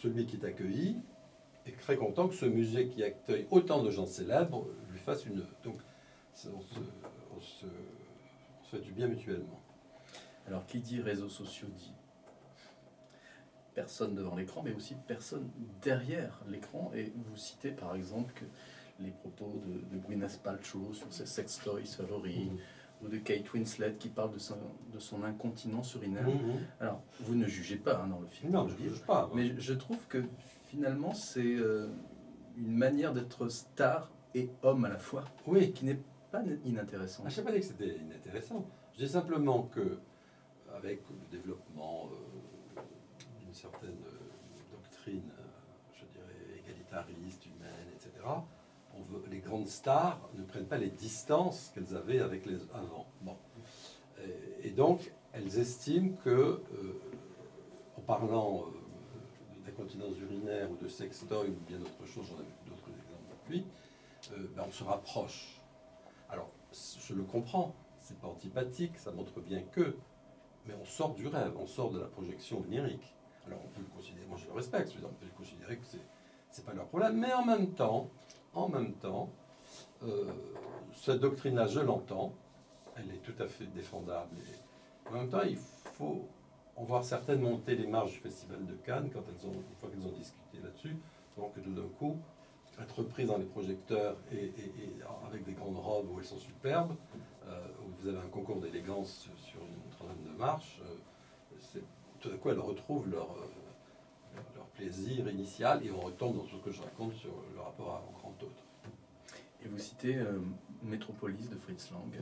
celui qui est accueilli est très content que ce musée qui accueille autant de gens célèbres lui fasse une... Donc, on se fait du bien mutuellement. Alors, qui dit réseaux sociaux dit personne devant l'écran, mais aussi personne derrière l'écran. Et vous citez par exemple que les propos de Gwyneth Paltrow sur ses sex toys favoris, ou de Kate Winslet qui parle de son incontinence urinaire. Alors, vous ne jugez pas dans le film. Non, je ne juge pas. Mais je trouve que finalement, c'est une manière d'être star et homme à la fois, oui, qui n'est pas inintéressante. Je n'ai pas dit que c'était inintéressant. Je dis simplement que, avec le développement d'une certaine doctrine, je dirais, égalitariste, humaine, etc., les grandes stars ne prennent pas les distances qu'elles avaient avec les avant. Bon. Et donc, elles estiment que, en parlant d'incontinence urinaire ou de sextoy ou bien d'autres choses, j'en ai vu d'autres exemples depuis, on se rapproche. Alors, je le comprends, c'est pas antipathique, ça montre bien que, mais on sort du rêve, on sort de la projection onirique. Alors, on peut le considérer, moi je le respecte, on peut le considérer que c'est pas leur problème, mais en même temps, cette doctrine-là, je l'entends, elle est tout à fait défendable. Et en même temps, il faut en voir certaines monter les marges du Festival de Cannes, une fois qu'elles ont discuté là-dessus, donc tout d'un coup, être prises dans les projecteurs et avec des grandes robes où elles sont superbes, où vous avez un concours d'élégance sur une trentaine de marches, tout d'un coup elles retrouvent leur plaisir initial et on retombe dans ce que je raconte sur le rapport au grand autre. Et vous citez Métropolis de Fritz Lang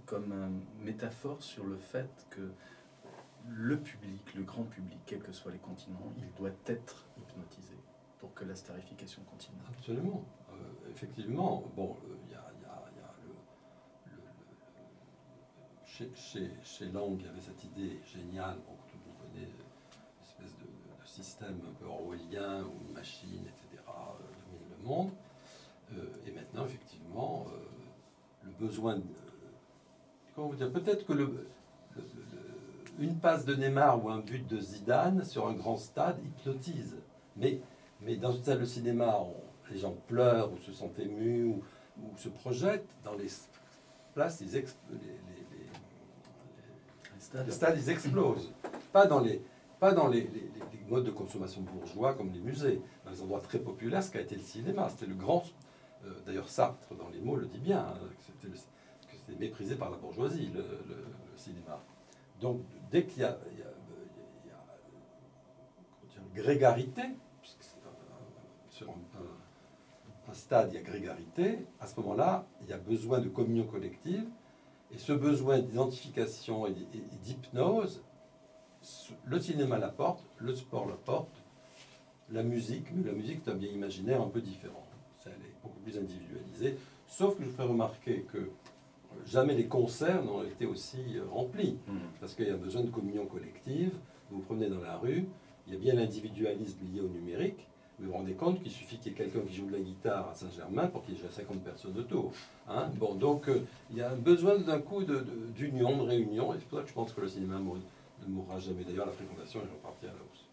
comme métaphore sur le fait que le public, le grand public, quels que soient les continents, il doit être hypnotisé pour que la starification continue. Absolument. Effectivement, bon, il y a chez Lang, il y avait cette idée géniale, bon, tout le monde connaît, une espèce de système un peu orwellien où une machine, etc., domine le monde. Et maintenant, effectivement, le besoin de... comment vous dire, peut-être que une passe de Neymar ou un but de Zidane sur un grand stade hypnotise. Mais dans une salle de cinéma, les gens pleurent ou se sentent émus ou se projettent. Dans les places, les stades, ils explosent. Pas dans les modes de consommation bourgeois comme les musées. Dans les endroits très populaires, ce qu'a été le cinéma. C'était le grand... d'ailleurs, Sartre, dans les mots, le dit bien, que c'était méprisé par la bourgeoisie, le cinéma. Donc, dès qu'il y a grégarité, sur un stade, il y a grégarité, à ce moment-là, il y a besoin de communion collective, et ce besoin d'identification et d'hypnose, le cinéma l'apporte, le sport l'apporte, la musique, mais la musique est un bien imaginaire un peu différent. Elle est beaucoup plus individualisée, sauf que je ferai remarquer que jamais les concerts n'ont été aussi remplis, parce qu'il y a besoin de communion collective. Vous vous promenez dans la rue, il y a bien l'individualisme lié au numérique, mais vous vous rendez compte qu'il suffit qu'il y ait quelqu'un qui joue de la guitare à Saint-Germain pour qu'il y ait 50 personnes autour. Hein, bon, donc il y a besoin d'un coup d'union, de réunion, et c'est pour ça que je pense que le cinéma ne mourra jamais. D'ailleurs, la fréquentation est repartie à la hausse.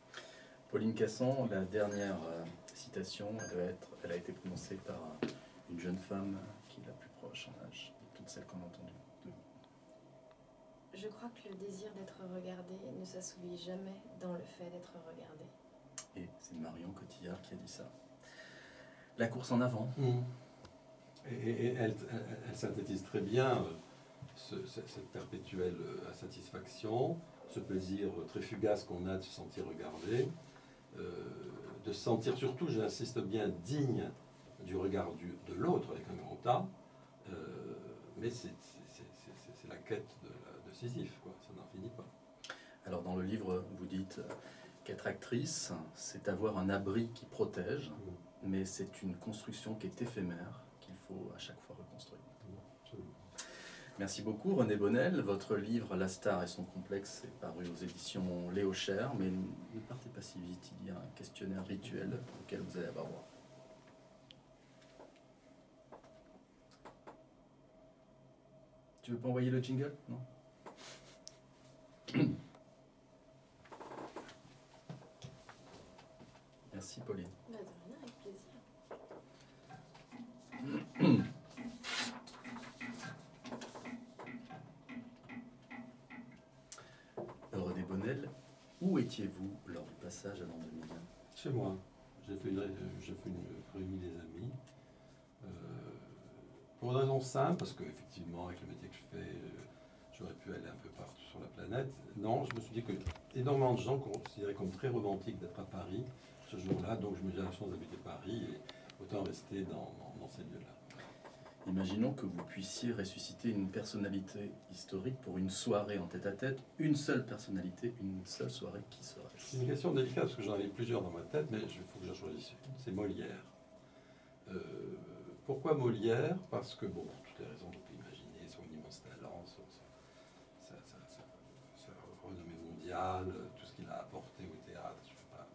Pauline Casson, la dernière citation, elle a été prononcée par une jeune femme qui est la plus proche en âge de toutes celles qu'on a entendues de vous. Je crois que le désir d'être regardé ne s'assouvit jamais dans le fait d'être regardé. Et c'est Marion Cotillard qui a dit ça. La course en avant. Et elle synthétise très bien cette perpétuelle insatisfaction, ce plaisir très fugace qu'on a de se sentir regardé, de se sentir surtout, j'insiste bien, digne du regard de l'autre avec un grand A, mais c'est la quête de Sisyphe, quoi. Ça n'en finit pas. Alors dans le livre, vous dites qu'être actrice, c'est avoir un abri qui protège, mais c'est une construction qui est éphémère, qu'il faut à chaque fois reconstruire. Absolument. Merci beaucoup René Bonnel. Votre livre La Star et son complexe est paru aux éditions Léo Cher, mais ne partez pas si vite, il y a un questionnaire rituel auquel vous allez avoir droit. Tu veux pas envoyer le jingle? Non. Merci Pauline. Bah, de rien, avec plaisir. René Bonnel, où étiez-vous lors du passage à l'an 2000? Chez moi. J'ai fait une réunion des amis. Pour une raison simple, parce qu'effectivement, avec le métier que je fais, j'aurais pu aller un peu partout sur la planète. Non, je me suis dit que énormément de gens considéraient comme très romantique d'être à Paris ce jour-là, donc j'ai la chance d'habiter Paris et autant rester dans ces lieux-là. Imaginons que vous puissiez ressusciter une personnalité historique pour une soirée en tête-à-tête, une seule personnalité, une seule soirée, qui serait-ce? C'est une question délicate parce que j'en avais plusieurs dans ma tête, mais il faut que j'en choisisse une. C'est Molière. Pourquoi Molière? Parce que, bon, pour toutes les raisons qu'on peut imaginer, son immense talent, sa renommée mondiale, tout ce qu'il a apporté au théâtre, je ne vais pas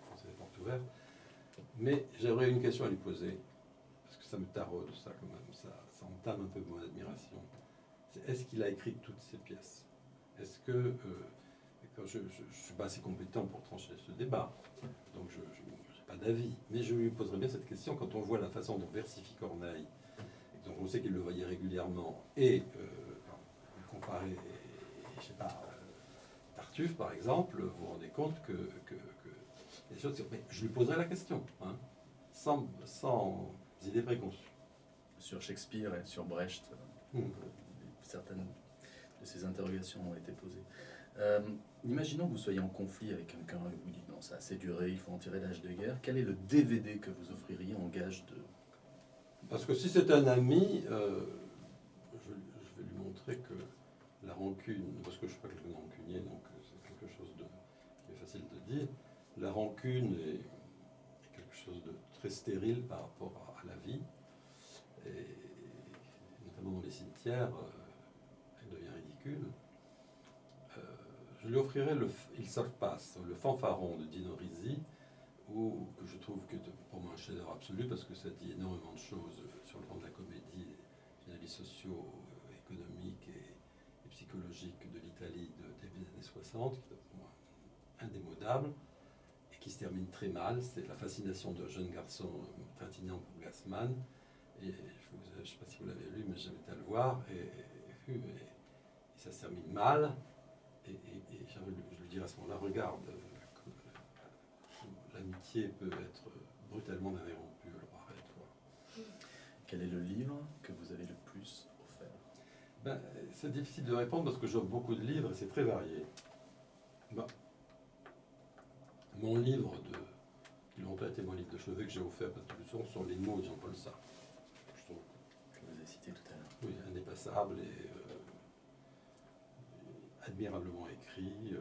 foncer les portes ouvertes. Mais j'aurais une question à lui poser, parce que ça me taraude, ça quand même, ça entame un peu mon admiration. Est-ce qu'il a écrit toutes ces pièces? Est-ce que... je ne suis pas assez compétent pour trancher ce débat, donc je n'ai pas d'avis. Mais je lui poserai bien cette question quand on voit la façon dont versifie Corneille, et donc on sait qu'il le voyait régulièrement, et vous comparez, je sais pas, Tartuffe par exemple, vous vous rendez compte que les choses... Mais je lui poserai la question, hein, sans idée préconçue. Sur Shakespeare et sur Brecht, certaines de ces interrogations ont été posées. Imaginons que vous soyez en conflit avec quelqu'un et vous dites non, ça a assez duré, il faut en tirer l'âge de guerre. Quel est le DVD que vous offririez en gage de... Parce que si c'est un ami, je vais lui montrer que la rancune, parce que je ne suis pas quelqu'un de rancunier, donc c'est quelque chose qui est facile de dire, la rancune est quelque chose de très stérile par rapport à la vie, et notamment dans les cimetières, elle devient ridicule. Je lui offrirai Il s'en passe, le fanfaron de Dino Risi, que je trouve que pour moi un chef-d'œuvre absolu parce que ça dit énormément de choses sur le plan de la comédie, des analyses sociaux, économiques et psychologiques de l'Italie début des années 60, qui est pour moi indémodable et qui se termine très mal. C'est la fascination d'un jeune garçon Trintignant pour Gassman. Et je ne sais pas si vous l'avez lu, mais j'avais été à le voir et ça se termine mal. Et je lui dirais à ce moment-là, regarde, l'amitié peut être brutalement interrompue, alors arrête-toi. Quel est le livre que vous avez le plus offert? C'est difficile de répondre parce que j'offre beaucoup de livres et c'est très varié. Mon livre, qui longtemps été mon livre de chevet que j'ai offert parce que sont les mots de Jean-Paul Sartre. Je trouve que vous avez cité tout à l'heure. Oui, indépassable et admirablement écrit.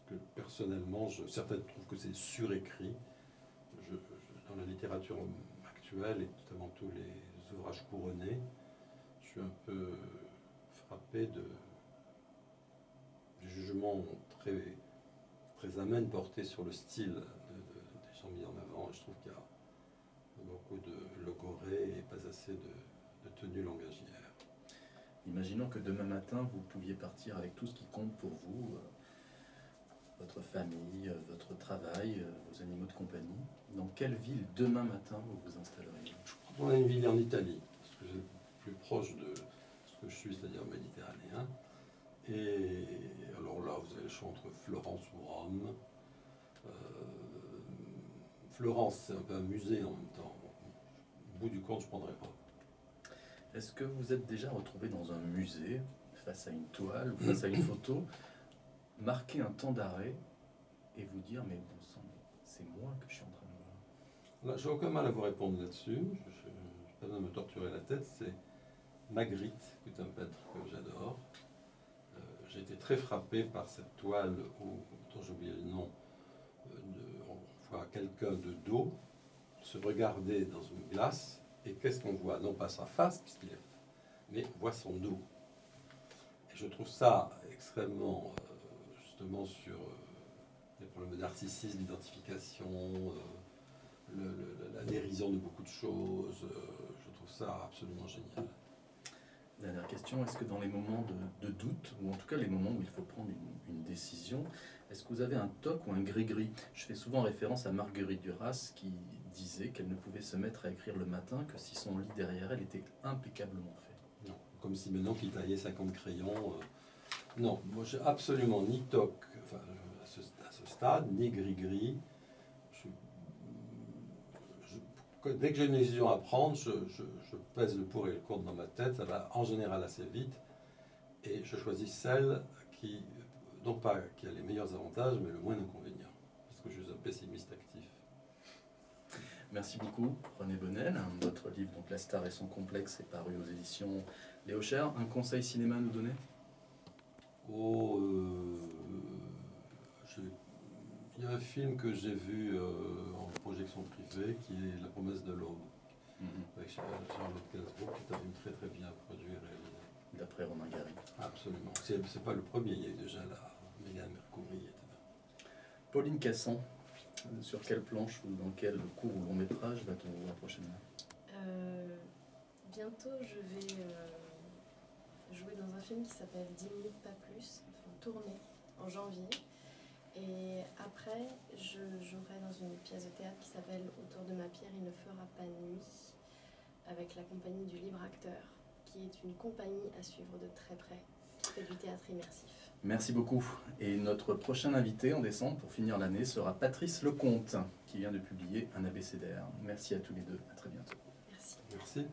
Que personnellement, certains trouvent que c'est surécrit. Dans la littérature actuelle et notamment tous les ouvrages couronnés, je suis un peu frappé du jugement très, très amène porté sur le style des gens mis en avant. Je trouve qu'il y a beaucoup de logorée et pas assez de tenue langagière. Imaginons que demain matin, vous pouviez partir avec tout ce qui compte pour vous, votre famille, votre travail, vos animaux de compagnie. Dans quelle ville, demain matin, vous vous installeriez? Je crois qu'on a une ville en Italie, parce que c'est plus proche de ce que je suis, c'est-à-dire méditerranéen. Et alors là, vous avez le choix entre Florence ou Rome. Florence, c'est un peu un musée en même temps. Au bout du compte, je prendrais Rome. Est-ce que vous êtes déjà retrouvé dans un musée, face à une toile ou face à une photo, marquer un temps d'arrêt et vous dire mais bon sang, c'est moi que je suis en train de voir? Là, j'ai aucun mal à vous répondre là-dessus. Je n'ai pas besoin de me torturer la tête. C'est Magritte, qui est un peintre que j'adore. J'ai été très frappé par cette toile dont j'ai oublié le nom. On voit quelqu'un de dos se regarder dans une glace. Et qu'est-ce qu'on voit? Non pas sa face, puisqu'il est, mais on voit son dos. Et je trouve ça extrêmement, justement, sur les problèmes de narcissisme, d'identification, la dérision de beaucoup de choses. Je trouve ça absolument génial. Dernière question, est-ce que dans les moments de doute, ou en tout cas les moments où il faut prendre une décision, est-ce que vous avez un toc ou un gris-gris? Je fais souvent référence à Marguerite Duras qui disait qu'elle ne pouvait se mettre à écrire le matin que si son lit derrière elle était impeccablement fait. Non, comme si maintenant qu'il taillait 50 crayons. Non, moi j'ai absolument ni toc enfin, à ce stade, ni gris-gris. Dès que j'ai une décision à prendre, je pèse le pour et le contre dans ma tête, ça va en général assez vite, et je choisis celle qui, non pas qui a les meilleurs avantages, mais le moins d'inconvénients, parce que je suis un pessimiste actif. Merci beaucoup, René Bonnel. Votre livre, donc La Star et son complexe, est paru aux éditions Léo Cher. Un conseil cinéma à nous donner? Il y a un film que j'ai vu en projection privée qui est La promesse de l'aube, avec Charlotte Gainsbourg, qui est un film très très bien produit et réalisé. D'après Romain Gary. Absolument. C'est pas le premier, il y a eu déjà la Mégane Mercouri, etc. Pauline Cassan, sur quelle planche ou dans quel court ou long métrage va-t-on vous voir prochainement? Bientôt, je vais jouer dans un film qui s'appelle 10 minutes pas plus, enfin tourné en janvier. Et après, je jouerai dans une pièce de théâtre qui s'appelle Autour de ma pierre, il ne fera pas nuit, avec la compagnie du Libre Acteur, qui est une compagnie à suivre de très près, qui fait du théâtre immersif. Merci beaucoup. Et notre prochain invité en décembre, pour finir l'année, sera Patrice Lecomte, qui vient de publier un abécédaire. Merci à tous les deux. À très bientôt. Merci. Merci.